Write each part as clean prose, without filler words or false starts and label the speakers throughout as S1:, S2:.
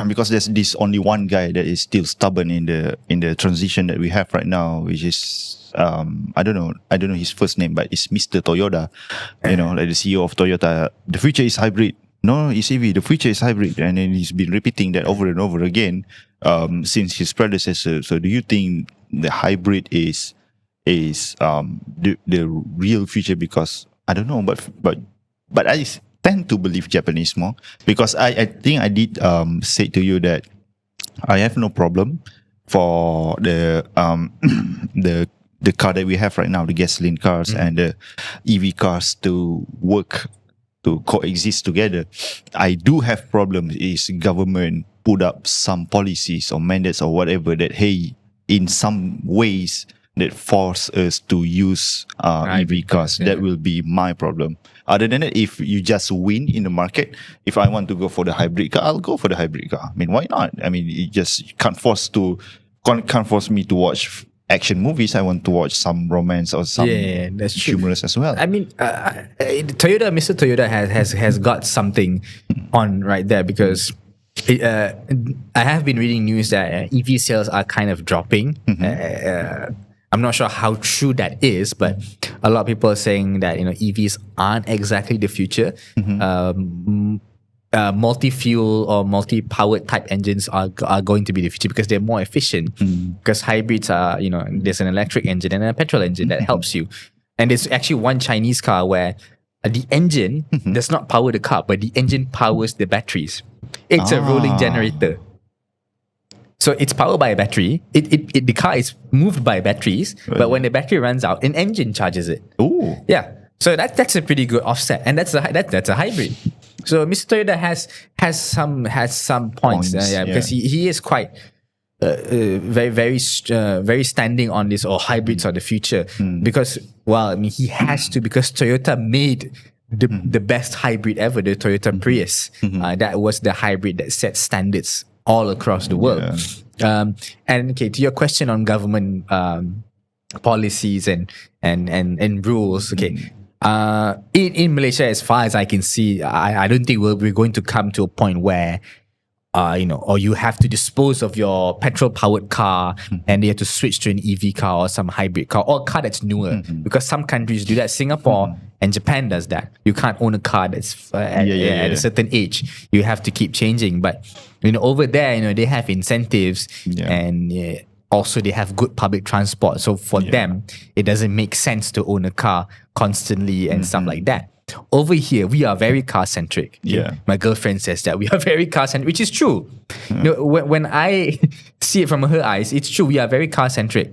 S1: because there's this only one guy that is still stubborn in the transition that we have right now, which is I don't know his first name, but it's Mr. Toyota. Like the CEO of Toyota. The future is hybrid. No, it's EV. The future is hybrid, and then he's been repeating that over and over again since his predecessor. So, do you think the hybrid is the real future? Because I don't know, but I tend to believe Japanese more, because I think I did say to you that I have no problem for the the car that we have right now, the gasoline cars and the EV cars to work, to coexist together. I do have problems is government put up some policies or mandates or whatever that, hey, in some ways that force us to use EV cars. That will be my problem. Other than that, if you just win in the market, if I want to go for the hybrid car, I'll go for the hybrid car. I mean, why not? I mean, you can't force me to watch action movies. I want to watch some romance or some
S2: that's
S1: humorous as well.
S2: I mean, Mr. Toyota has got something on right there, because I have been reading news that EV sales are kind of dropping. I'm not sure how true that is, but a lot of people are saying that EVs aren't exactly the future. Multi-fuel or multi-powered type engines are going to be the future, because they're more efficient. Because hybrids are, there's an electric engine and a petrol engine that helps you. And there's actually one Chinese car where the engine does not power the car, but the engine powers the batteries. It's a rolling generator. So it's powered by a battery. The car is moved by batteries, but when the battery runs out, an engine charges it.
S1: Oh,
S2: yeah. So that's a pretty good offset, and that's a hybrid. So Mr. Toyota has some points. Because he is quite very standing on this, or hybrids are the future. Because he has to, because Toyota made the best hybrid ever, the Toyota Prius. That was the hybrid that set standards all across the world. And okay, to your question on government policies and rules, okay. In Malaysia, as far as I can see, I don't think we're going to come to a point where or you have to dispose of your petrol-powered car and you have to switch to an EV car or some hybrid car, or a car that's newer. Because some countries do that. Singapore and Japan does that. You can't own a car that's at a certain age. You have to keep changing. But over there, they have incentives and also they have good public transport. So for them, it doesn't make sense to own a car constantly and stuff like that. Over here, we are very car-centric. Okay? My girlfriend says that we are very car-centric, which is true. When I see it from her eyes, it's true. We are very car-centric.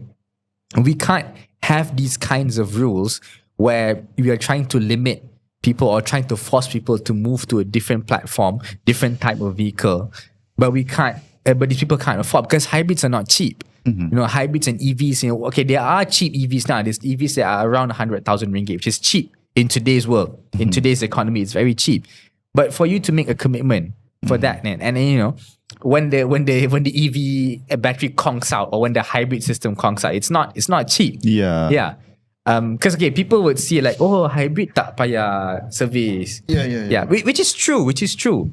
S2: We can't have these kinds of rules where we are trying to limit people or trying to force people to move to a different platform, different type of vehicle. But we can't. But these people can't afford, because hybrids are not cheap. Hybrids and EVs. Okay, there are cheap EVs now. There's EVs that are around 100,000 ringgit, which is cheap. In today's world, in today's economy, it's very cheap. But for you to make a commitment for that, and when the EV battery conks out, or when the hybrid system conks out, it's not cheap. Because people would see like, oh, hybrid tak payah service. Which is true.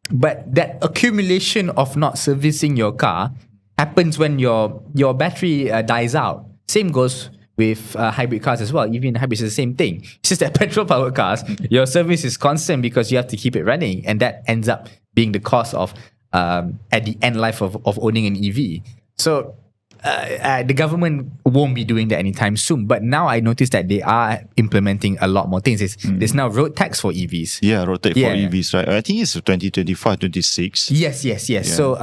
S2: But that accumulation of not servicing your car happens when your battery dies out. Same goes with hybrid cars as well. Even hybrids is the same thing. It's just that petrol-powered cars, your service is constant because you have to keep it running, and that ends up being the cost of at the end life of owning an EV. So the government won't be doing that anytime soon. But now I noticed that they are implementing a lot more things. There's now road tax for EVs.
S1: Road tax for EVs, right? I think it's 2025, 26.
S2: Yes. So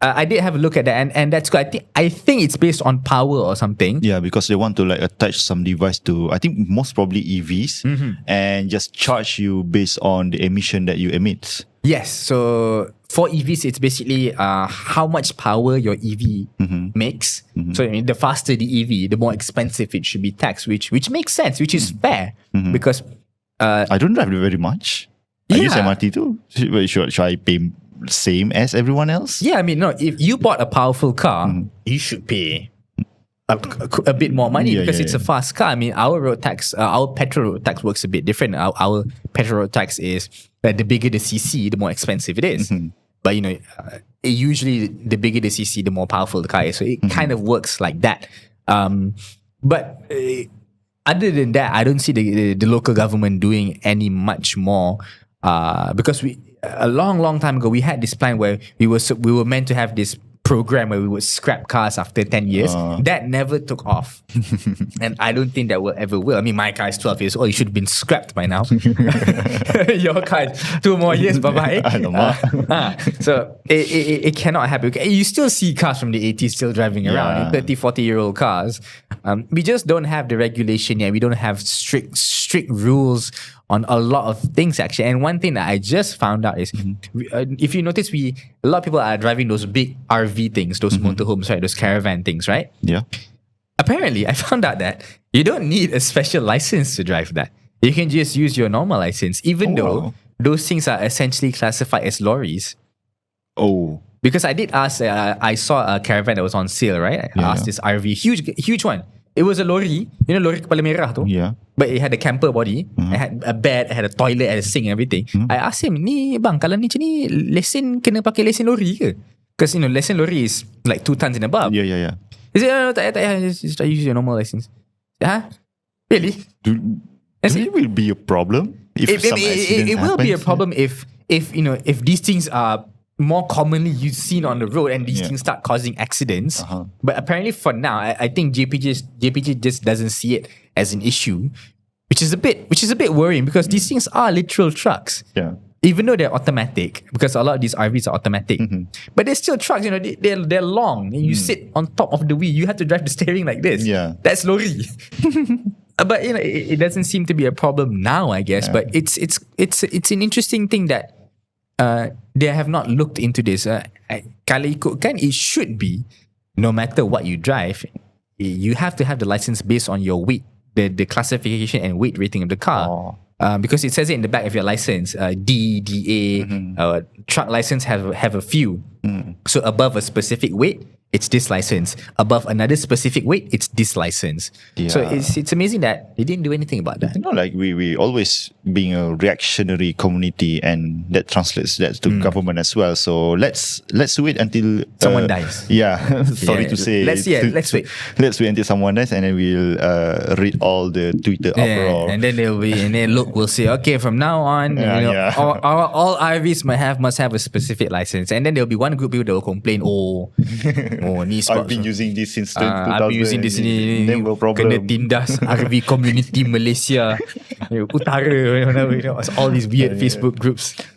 S2: I did have a look at that, and that's good. I think it's based on power or something.
S1: Yeah, because they want to attach some device to, I think most probably EVs, and just charge you based on the emission that you emit.
S2: Yes, so for EVs, it's basically how much power your EV makes. So the faster the EV, the more expensive it should be taxed, which makes sense, which is fair, because
S1: I don't drive very much. I use MRT too. Should I pay same as everyone else?
S2: Yeah, I mean, no. If you bought a powerful car, you should pay a bit more money because it's a fast car. I mean, our road tax, our petrol road tax works a bit different. Our petrol road tax is the bigger the CC, the more expensive it is. but usually the bigger the CC, the more powerful the car is. So it kind of works like that. But other than that, I don't see the local government doing any much more. Because a long time ago we had this plan where we were meant to have this program where we would scrap cars after 10 years. That never took off. And I don't think that will. I mean, my car is 12 years old. It should have been scrapped by now. Your car is 2 more years, bye-bye. So it cannot happen. You still see cars from the 80s still driving around, 30, 40-year-old cars. We just don't have the regulation yet. We don't have strict rules on a lot of things, actually. And one thing that I just found out is, if you notice, a lot of people are driving those big RV things, those motorhomes, right? Those caravan things, right?
S1: Yeah.
S2: Apparently, I found out that you don't need a special license to drive that. You can just use your normal license, even though those things are essentially classified as lorries.
S1: Oh.
S2: Because I did ask, I saw a caravan that was on sale, right? I asked this RV, huge one. It was a lorry, lorry kepala merah tu.
S1: Yeah.
S2: But it had a camper body. It had a bed, it had a toilet, it had a sink and everything. I asked him, ni bang, kalau ni macam ni, lesen kena pakai lesen lorry ke? Because lesen lorry is like 2 tons and above.
S1: Yeah.
S2: He said, no, tak payah, just use your normal license. Huh? Really?
S1: It will be a problem if some accident
S2: it will be a
S1: happens.
S2: problem if these things are more commonly seen on the road and these things start causing accidents. But apparently for now, I think JPG just doesn't see it as an issue, which is a bit worrying because these things are literal trucks.
S1: Yeah.
S2: Even though they're automatic, because a lot of these RVs are automatic, but they're still trucks. They're long, and you sit on top of the wheel. You have to drive the steering like this.
S1: Yeah.
S2: That's lorry. But it doesn't seem to be a problem now, I guess. But it's an interesting thing that they have not looked into this. Kalau ikutkan, it should be no matter what you drive, you have to have the license based on your weight, the classification and weight rating of the car. Because it says it in the back of your license, D, DA, truck license have a few. So above a specific weight, it's this license. Above another specific weight, it's this license.
S1: Yeah.
S2: So it's amazing that they didn't do anything about that.
S1: Like we always being a reactionary community, and that translates that to government as well. So let's wait until
S2: Someone dies.
S1: Yeah, sorry to say.
S2: Let's wait.
S1: Let's wait until someone dies, and then we'll read all the Twitter uproar.
S2: And then we'll say, okay, from now on, all RVs must have a specific license, and then there'll be one group of people that will complain, ni
S1: I've been using this since 2000.
S2: I've been using this ni
S1: never problem.
S2: kena tindas RV community Malaysia Utara, all these weird Facebook groups.